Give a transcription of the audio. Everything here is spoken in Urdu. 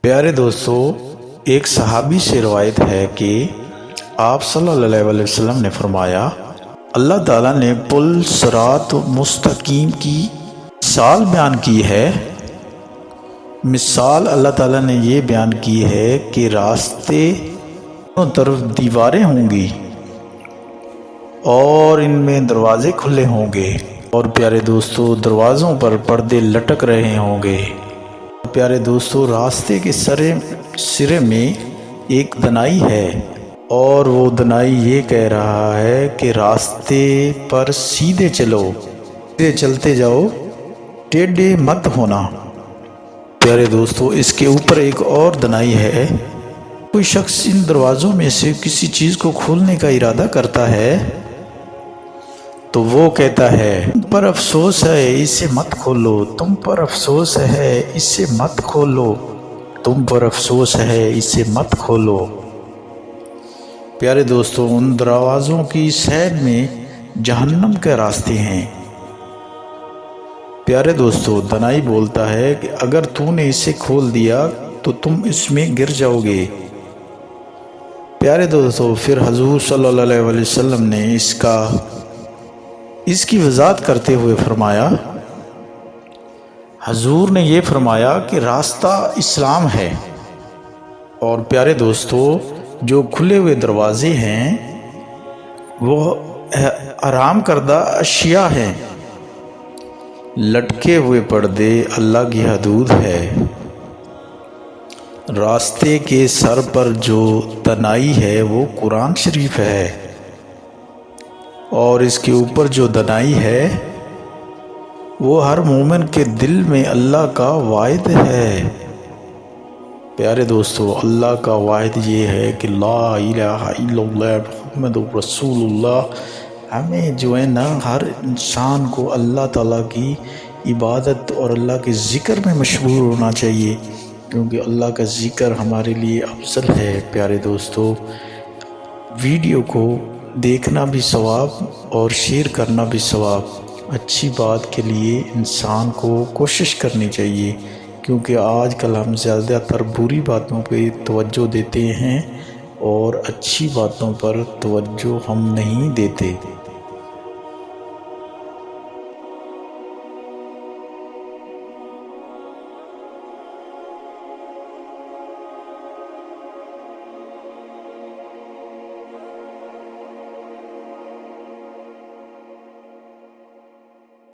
پیارے دوستو، ایک صحابی سے روایت ہے کہ آپ صلی اللہ علیہ وسلم نے فرمایا، اللہ تعالیٰ نے پل صراط مستقیم کی مثال بیان کی ہے۔ مثال اللہ تعالیٰ نے یہ بیان کی ہے کہ راستے دونوں طرف دیواریں ہوں گی اور ان میں دروازے کھلے ہوں گے، اور پیارے دوستو دروازوں پر پردے لٹک رہے ہوں گے۔ پیارے دوستو، راستے کے سرے میں ایک دنائی ہے، اور وہ دنائی یہ کہہ رہا ہے کہ راستے پر سیدھے چلو، سیدھے چلتے جاؤ، ٹیڑھے مت ہونا۔ پیارے دوستو، اس کے اوپر ایک اور دنائی ہے۔ کوئی شخص ان دروازوں میں سے کسی چیز کو کھولنے کا ارادہ کرتا ہے تو وہ کہتا ہے، تم پر افسوس ہے، اسے مت کھولو، تم پر افسوس ہے، اسے مت کھولو، تم پر افسوس ہے، اسے مت کھولو۔ پیارے دوستو، ان دروازوں کی سائڈ میں جہنم کے راستے ہیں۔ پیارے دوستو، دنائی بولتا ہے کہ اگر تو نے اسے کھول دیا تو تم اس میں گر جاؤ گے۔ پیارے دوستو، پھر حضور صلی اللہ علیہ وسلم نے اس کی وضاحت کرتے ہوئے فرمایا، حضور نے یہ فرمایا کہ راستہ اسلام ہے، اور پیارے دوستو جو کھلے ہوئے دروازے ہیں وہ حرام کردہ اشیاء ہیں، لٹکے ہوئے پردے اللہ کی حدود ہے۔ راستے کے سر پر جو دنائی ہے وہ قرآن شریف ہے، اور اس کے اوپر جو دنائی ہے وہ ہر مومن کے دل میں اللہ کا وعد ہے۔ پیارے دوستو، اللہ کا وعد یہ ہے کہ لا الہ الا اللہ محمد رسول اللہ۔ ہمیں جو ہے نا، ہر انسان کو اللہ تعالیٰ کی عبادت اور اللہ کے ذکر میں مشغول ہونا چاہیے، کیونکہ اللہ کا ذکر ہمارے لیے افضل ہے۔ پیارے دوستو، ویڈیو کو دیکھنا بھی ثواب اور شیئر کرنا بھی ثواب۔ اچھی بات کے لیے انسان کو کوشش کرنی چاہیے، کیونکہ آج کل ہم زیادہ تر بری باتوں پہ توجہ دیتے ہیں اور اچھی باتوں پر توجہ ہم نہیں دیتے۔